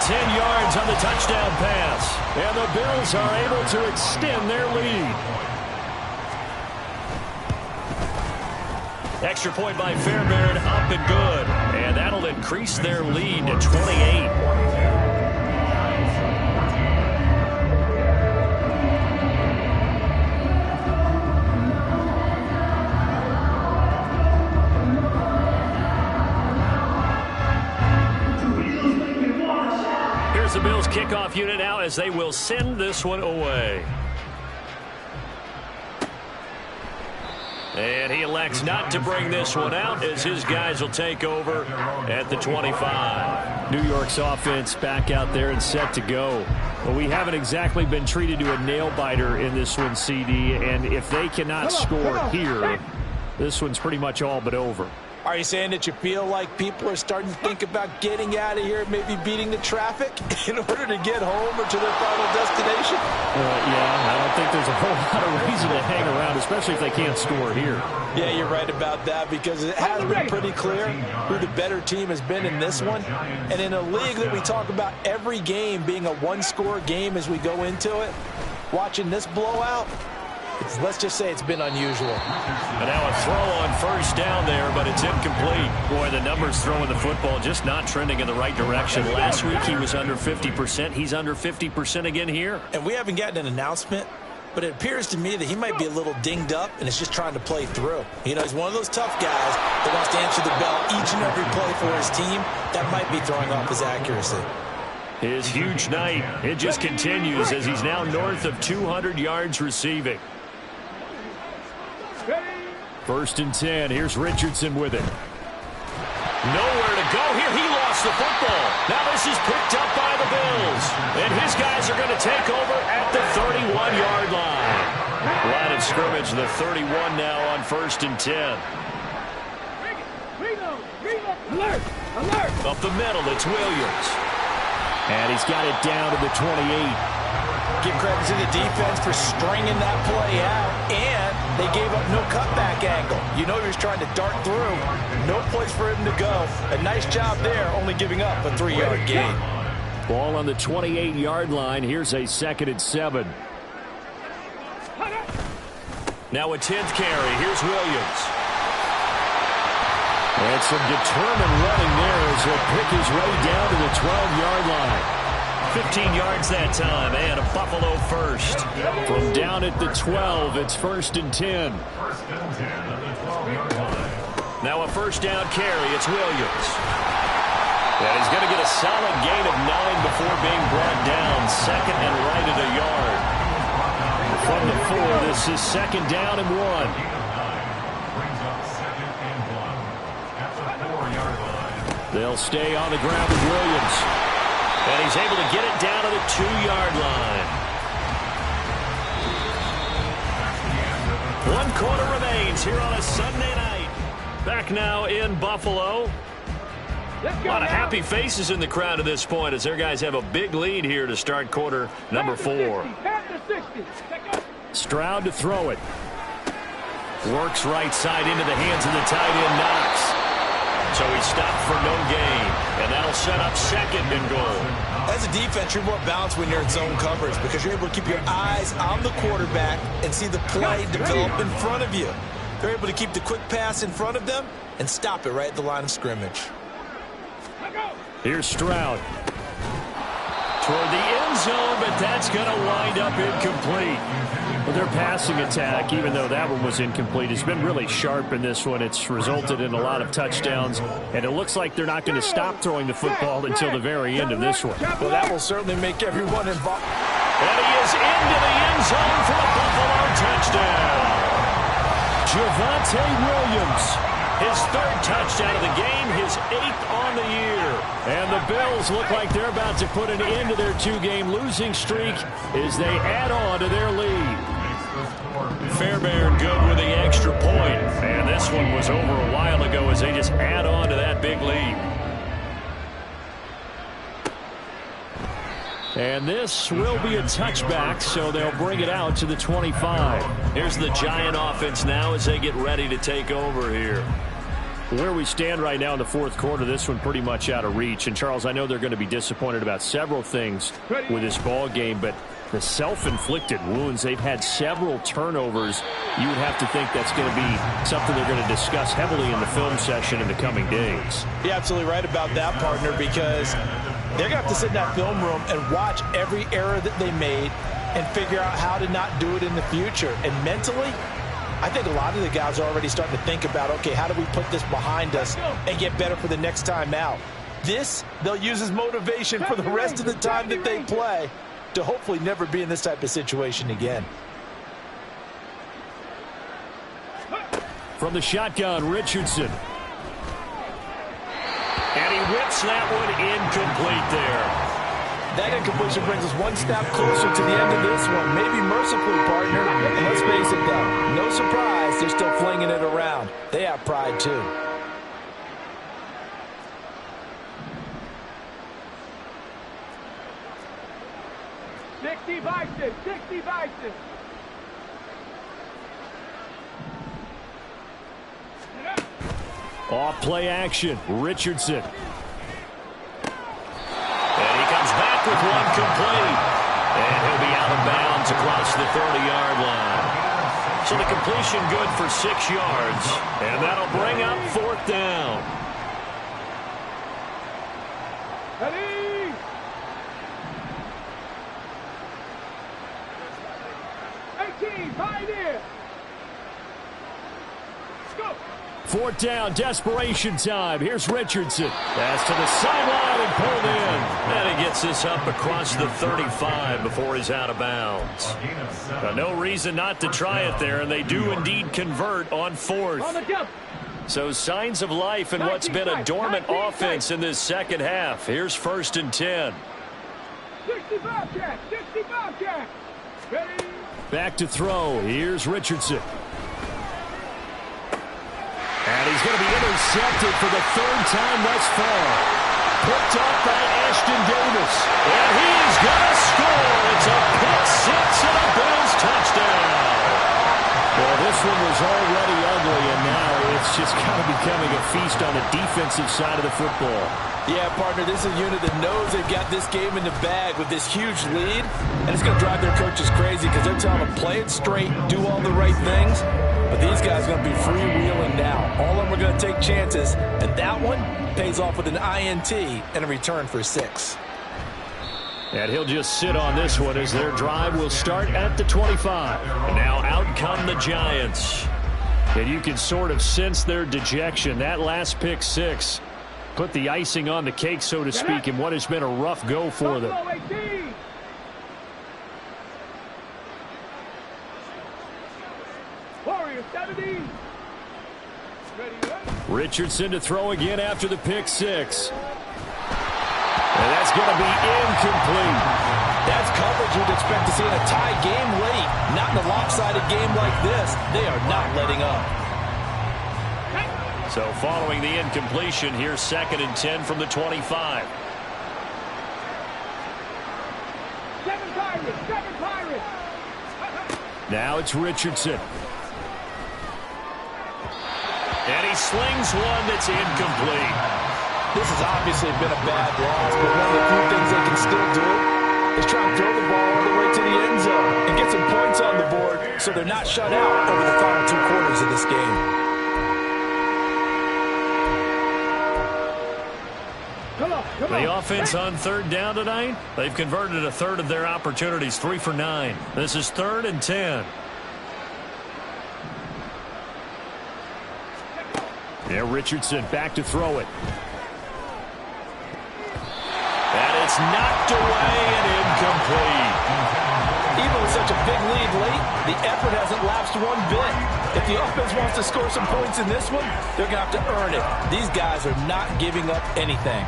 10 yards on the touchdown pass. And the Bills are able to extend their lead. Extra point by Fairbairn, up and good. And that'll increase their lead to 28. The Bills kickoff unit out as they will send this one away. And he elects not to bring this one out as his guys will take over at the 25. New York's offense back out there and set to go. But we haven't exactly been treated to a nail-biter in this one, CD. And if they cannot score here, this one's pretty much all but over. Are you saying that you feel like people are starting to think about getting out of here, maybe beating the traffic in order to get home or to their final destination? Yeah, I don't think there's a whole lot of reason to hang around, especially if they can't score here. Yeah, you're right about that because it has been pretty clear who the better team has been in this one. And in a league that we talk about every game being a one-score game as we go into it, watching this blowout, let's just say it's been unusual. And now a throw on 1st down there, but it's incomplete. Boy, the numbers throwing the football just not trending in the right direction. Last week he was under 50%. He's under 50% again here. And we haven't gotten an announcement, but it appears to me that he might be a little dinged up and is just trying to play through. You know, he's one of those tough guys that wants to answer the bell each and every play for his team. That might be throwing off his accuracy. His huge night, it just continues as he's now north of 200 yards receiving. 1st and 10. Here's Richardson with it. Nowhere to go here. He lost the football. Now this is picked up by the Bills. And his guys are going to take over at the 31-yard line. Line of scrimmage, the 31 now on 1st and 10. Alert! Alert! Up the middle, it's Williams. And he's got it down to the 28. Give credit to the defense for stringing that play out, and they gave up no cutback angle. You know he was trying to dart through. No place for him to go. A nice job there, only giving up a 3-yard gain. Ball on the 28-yard line. Here's a 2nd and 7. Now a 10th carry. Here's Williams. And some determined running there as he'll pick his way down to the 12-yard line. 15 yards that time, and a Buffalo first. From down at the 12, it's 1st and 10. Now a 1st down carry, it's Williams. And he's going to get a solid gain of 9 before being brought down. 2nd and right at a yard. From the 4, this is 2nd down and 1. They'll stay on the ground with Williams. And he's able to get it down to the 2-yard line. 1 quarter remains here on a Sunday night. Back now in Buffalo. A lot of happy faces in the crowd at this point as their guys have a big lead here to start quarter number 4. Stroud to throw it. Works right side into the hands of the tight end, Knox. So he stopped for no gain, and that'll set up 2nd and goal. As a defense, you're more balanced when you're in zone coverage because you're able to keep your eyes on the quarterback and see the play develop in front of you. They're able to keep the quick pass in front of them and stop it right at the line of scrimmage. Here's Stroud. Toward the end zone, but that's going to wind up incomplete. Well, their passing attack, even though that one was incomplete, has been really sharp in this one. It's resulted in a lot of touchdowns, and it looks like they're not going to stop throwing the football until the very end of this one. Well, that will certainly make everyone involved. And he is into the end zone for a Buffalo touchdown. Javonte Williams. His 3rd touchdown of the game, his 8th on the year. And the Bills look like they're about to put an end to their 2-game losing streak as they add on to their lead. Fairbairn good with the extra point. And this one was over a while ago as they just add on to that big lead. And this will be a touchback, so they'll bring it out to the 25. Here's the Giant offense now as they get ready to take over here. Where we stand right now in the 4th quarter, this one pretty much out of reach. And, Charles, I know they're going to be disappointed about several things with this ball game, but the self-inflicted wounds, they've had several turnovers. You would have to think that's going to be something they're going to discuss heavily in the film session in the coming days. You're absolutely right about that, partner, because they're going to have to sit in that film room and watch every error that they made and figure out how to not do it in the future. And mentally, I think a lot of the guys are already starting to think about, okay, how do we put this behind us and get better for the next time out? This, they'll use as motivation for the rest of the time that they play to hopefully never be in this type of situation again. From the shotgun, Richardson. And he whips that one incomplete there. That incompletion brings us one step closer to the end of this one. Maybe mercifully, partner. And let's face it, though, no surprise, they're still flinging it around. They have pride, too. Sixty Bison. Off play action, Richardson. And he comes back with one complete. And he'll be out of bounds across the 30-yard line. So the completion good for 6 yards. And that'll bring up 4th down. Ready? Pioneer. Go. 4th down, desperation time. Here's Richardson. Pass to the sideline and pulled in. And he gets this up across the 35 before he's out of bounds. No reason not to try it there, and they do indeed convert on 4th. On the jump. So signs of life in what's been a dormant offense in this second half. Here's 1st and 10. 60 Bobcat, 60 Bobcat. Ready? Back to throw. Here's Richardson. And he's going to be intercepted for the 3rd time thus far. Picked up by Ashton Davis. And he's going to score. It's a pick six and a Bills touchdown. Well, this one was already ugly, and now it's just kind of becoming a feast on the defensive side of the football. Yeah, partner, this is a unit that knows they've got this game in the bag with this huge lead, and it's going to drive their coaches crazy because they're telling them play it straight, do all the right things, but these guys are going to be freewheeling now. All of them are going to take chances, and that one pays off with an INT and a return for 6. And he'll just sit on this one as their drive will start at the 25. And now out come the Giants. And you can sort of sense their dejection. That last pick 6 put the icing on the cake, so to speak, in what has been a rough go for them. Warrior 70. Richardson to throw again after the pick 6. And that's going to be incomplete. That's coverage you'd expect to see in a tie game late. Not in a lopsided game like this. They are not letting up. So following the incompletion, here's 2nd and 10 from the 25. 7 Pirates, 7 Pirates. Now it's Richardson. And he slings one that's incomplete. This has obviously been a bad loss, but one of the few things they can still do is try and throw the ball all the way to the end zone and get some points on the board so they're not shut out over the final 2 quarters of this game. The offense on 3rd down tonight, they've converted a 1/3 of their opportunities, 3 for 9. This is 3rd and 10. Yeah, Richardson back to throw it. And it's knocked away and incomplete. Even with such a big lead late, the effort hasn't lapsed one bit. If the offense wants to score some points in this one, they're going to have to earn it. These guys are not giving up anything.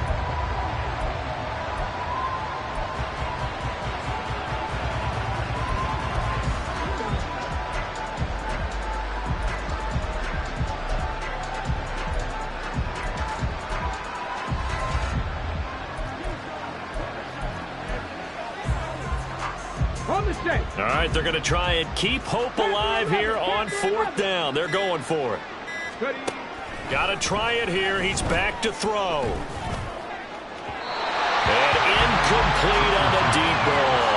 All right, they're going to try and keep hope alive here on 4th down. They're going for it. Got to try it here. He's back to throw. And incomplete on the deep ball.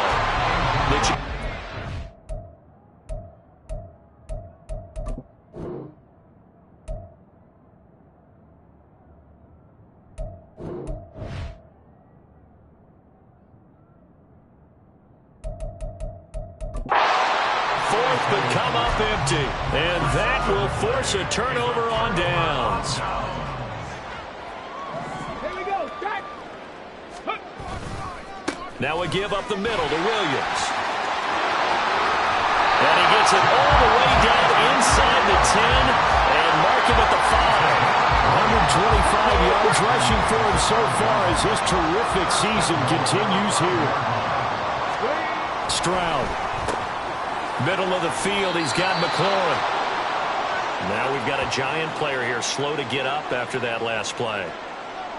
But come up empty. And that will force a turnover on downs. Here we go. Back. Now a give up the middle to Williams. And he gets it all the way down inside the 10 and mark him at the 5. 125 yards rushing for him so far as his terrific season continues here. Stroud. Middle of the field, he's got McLaurin. Now we've got a Giant player here slow to get up after that last play.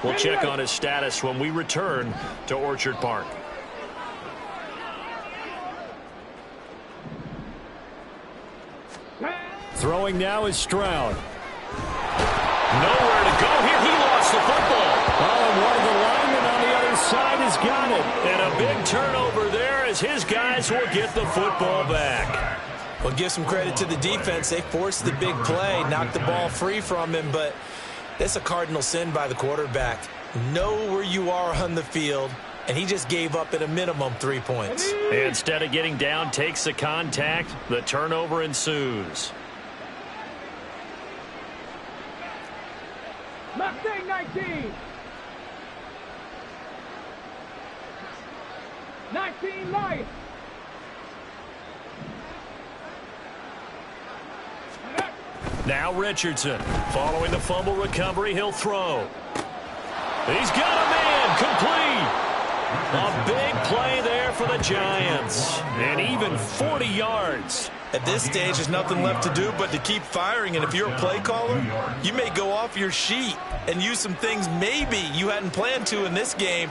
We'll check on his status when we return to Orchard Park. Throwing now is Stroud. Nowhere to go here. He lost the football. Oh, and one of the linemen on the other side has got it. And a big turnover there as his guys will get the football back. Well, give some credit to the defense. They forced the big play, knocked the ball free from him, but that's a cardinal sin by the quarterback. Know where you are on the field, and he just gave up at a minimum 3 points. Instead of getting down, takes the contact. The turnover ensues. Mustang 19. 19 Lions. Now Richardson. Following the fumble recovery, he'll throw. He's got a man complete. A big play there for the Giants. And even 40 yards. At this stage, there's nothing left to do but to keep firing. And if you're a play caller, you may go off your sheet and use some things maybe you hadn't planned to in this game.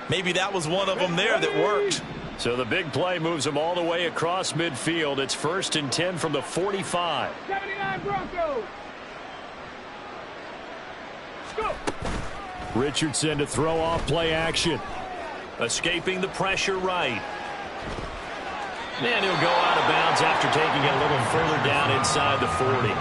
Maybe that was one of them there that worked. So the big play moves them all the way across midfield. It's 1st and 10 from the 45. 79 Broncos. Go. Richardson to throw off play action. Escaping the pressure right. And he'll go out of bounds after taking it a little further down inside the 40.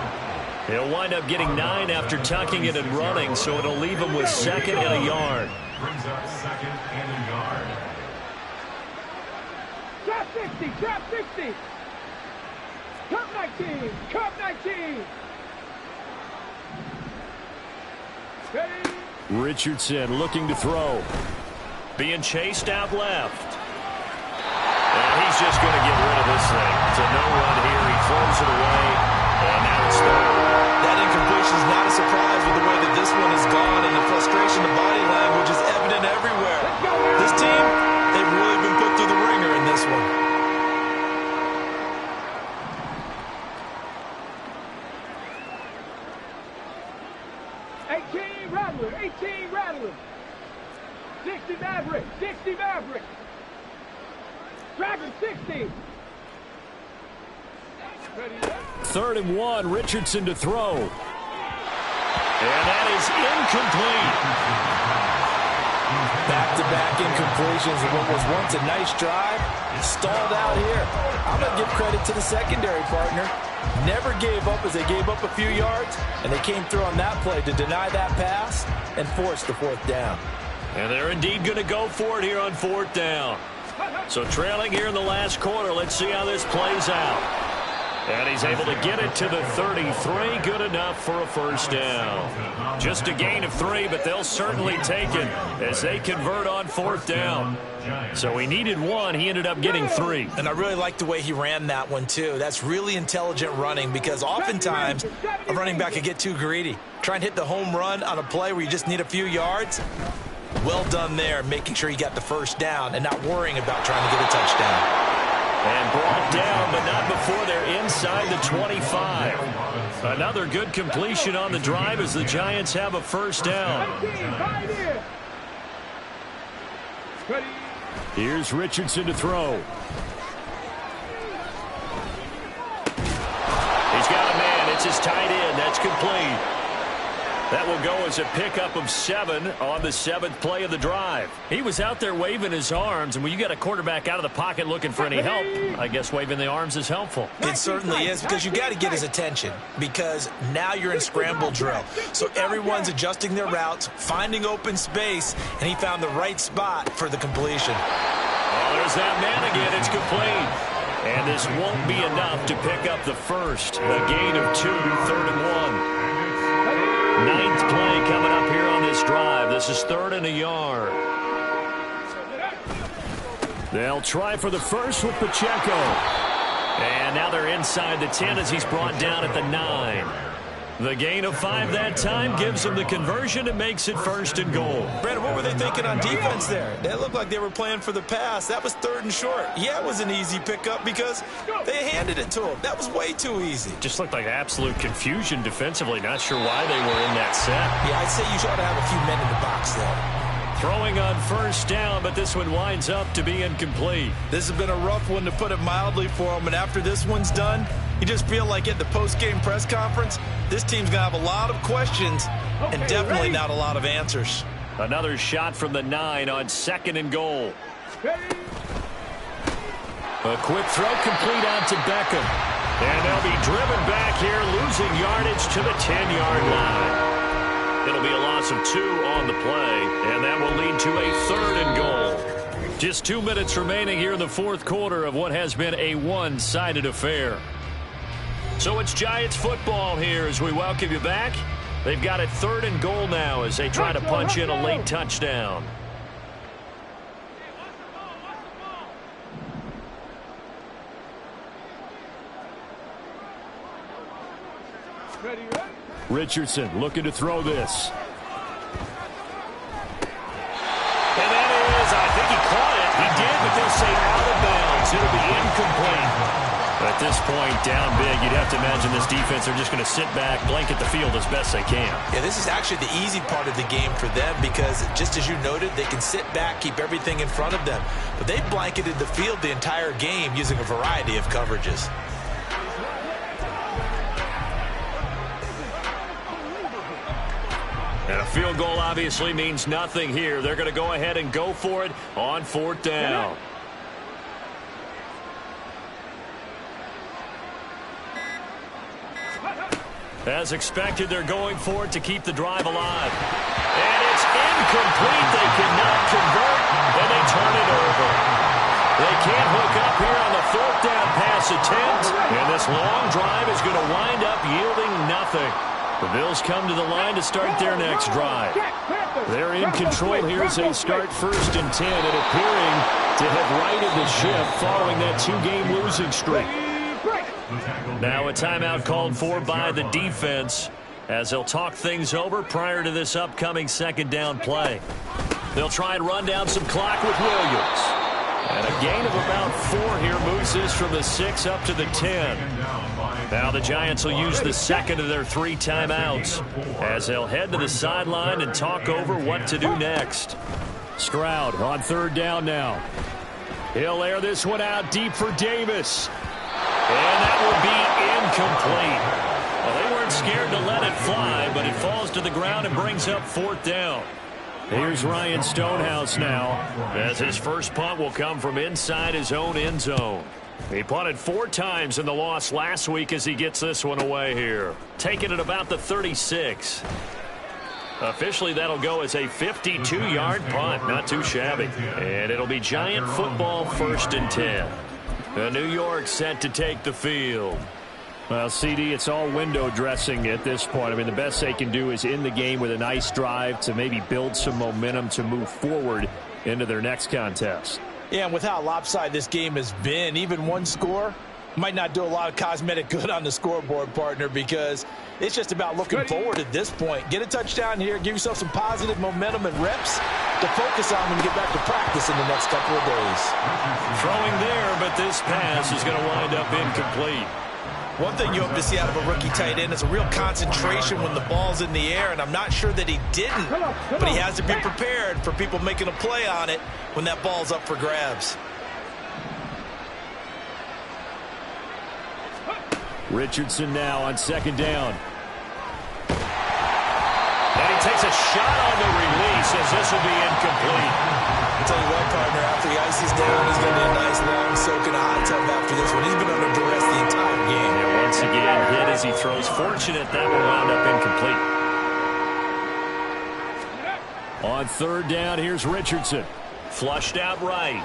He'll wind up getting 9 after tucking it and running, so it'll leave him with 2nd and a yard. Brings up 2nd and a yard. Trap 60, trap 60. Cup 19, cup 19. Ready? Richardson looking to throw. Being chased out left. And he's just going to get rid of this thing. It's a no-run here. He throws it away, and now it's third. That incompletion is not a surprise with the way that this one has gone, and the frustration, the body language is evident everywhere. This team, they've really been put through the ringer in this one. Rattler, 18 Rattler. 60 Maverick, 60 Maverick. Dragon 60. 3rd and 1, Richardson to throw. And that is incomplete. Back-to-back incompletions of what was once a nice drive. Stalled out here. I'm going to give credit to the secondary partner. Never gave up as they gave up a few yards, and they came through on that play to deny that pass and force the 4th down. And they're indeed going to go for it here on 4th down. So trailing here in the last quarter, let's see how this plays out. And he's able to get it to the 33. Good enough for a 1st down. Just a gain of 3, but they'll certainly take it as they convert on 4th down. So he needed 1. He ended up getting 3. And I really like the way he ran that one, too. That's really intelligent running because oftentimes a running back can get too greedy. Try and hit the home run on a play where you just need a few yards. Well done there, making sure you got the 1st down and not worrying about trying to get a touchdown. And brought down, but not before they're inside the 25. Another good completion on the drive as the Giants have a 1st down. Here's Richardson to throw. He's got a man. It's his tight end. That's complete. That will go as a pickup of 7 on the 7th play of the drive. He was out there waving his arms, and when you got a quarterback out of the pocket looking for any help, I guess waving the arms is helpful. It certainly is, because you got to get his attention, because now you're in scramble drill. So everyone's adjusting their routes, finding open space, and he found the right spot for the completion. Oh, there's that man again. It's complete. And this won't be enough to pick up the 1st. A gain of 2, 3rd and 1. 9th play coming up here on this drive. This is 3rd and a yard. They'll try for the 1st with Pacheco. And now they're inside the 10 as he's brought down at the 9. The gain of 5 that time gives them the conversion and makes it 1st and goal. Brandon, what were they thinking on defense there? They looked like they were playing for the pass. That was 3rd and short. Yeah, it was an easy pickup because they handed it to him. That was way too easy. Just looked like absolute confusion defensively. Not sure why they were in that set. Yeah, I'd say you ought to have a few men in the box there. Throwing on 1st down, but this one winds up to be incomplete. This has been a rough one, to put it mildly, for him. And after this one's done, you just feel like at the post-game press conference, this team's going to have a lot of questions and definitely not a lot of answers. Another shot from the 9 on 2nd and goal. A quick throw complete out to Beckham. And they'll be driven back here, losing yardage to the 10-yard line. It'll be a loss of 2 on the play, and that will lead to a 3rd and goal. Just 2 minutes remaining here in the 4th quarter of what has been a one-sided affair. So it's Giants football here as we welcome you back. They've got it 3rd and goal now as they try to punch in a late touchdown. Richardson looking to throw this. And that is, I think he caught it. He did, but they'll say out of bounds. It'll be incomplete. At this point, down big, you'd have to imagine this defense are just going to sit back, blanket the field as best they can. Yeah, this is actually the easy part of the game for them because, just as you noted, they can sit back, keep everything in front of them. But they blanketed the field the entire game using a variety of coverages. And a field goal obviously means nothing here. They're going to go ahead and go for it on 4th down. As expected, they're going for it to keep the drive alive. And it's incomplete. They cannot convert, and they turn it over. They can't hook up here on the 4th down pass attempt, and this long drive is going to wind up yielding nothing. The Bills come to the line to start their next drive. They're in control here as they start 1st and 10 and appearing to have righted the ship following that 2-game losing streak. Now a timeout called for by the defense as they'll talk things over prior to this upcoming 2nd down play. They'll try and run down some clock with Williams. And a gain of about 4 here moves this from the 6 up to the 10. Now the Giants will use the 2nd of their 3 timeouts as they'll head to the sideline and talk over what to do next. Stroud on 3rd down now. He'll air this one out deep for Davis. And that will be incomplete. Well, they weren't scared to let it fly, but it falls to the ground and brings up 4th down. Here's Ryan Stonehouse now, as his first punt will come from inside his own end zone. He punted 4 times in the loss last week as he gets this one away here. Taking it about the 36. Officially, that'll go as a 52-yard punt. Not too shabby. And it'll be Giant football 1st and 10. New York set to take the field. Well, CD, it's all window dressing at this point. I mean, the best they can do is in the game with a nice drive to maybe build some momentum to move forward into their next contest. Yeah, and with how lopsided this game has been, even one score might not do a lot of cosmetic good on the scoreboard, partner, because it's just about looking forward at this point. Get a touchdown here, give yourself some positive momentum and reps to focus on when you get back to practice in the next couple of days. Throwing there, but this pass is going to wind up incomplete. One thing you hope to see out of a rookie tight end is a real concentration when the ball's in the air, and I'm not sure that he didn't, but he has to be prepared for people making a play on it when that ball's up for grabs. Richardson now on 2nd down. And he takes a shot on the release as this will be incomplete. I'll tell you what, partner, after the ice is down, he's going to need a nice long soak in a hot tub after this one. He's been under duress the entire game. And once again, hit as he throws. Fortunate that will wound up incomplete. On 3rd down, here's Richardson. Flushed out right.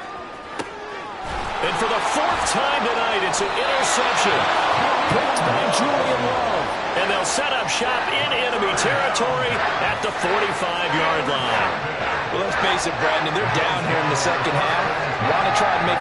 And for the 4th time tonight, it's an interception. Picked by Julian Love. And they'll set up shop in enemy territory at the 45-yard line. Well, let's face it, Brandon, they're down here in the 2nd half. Want to try and make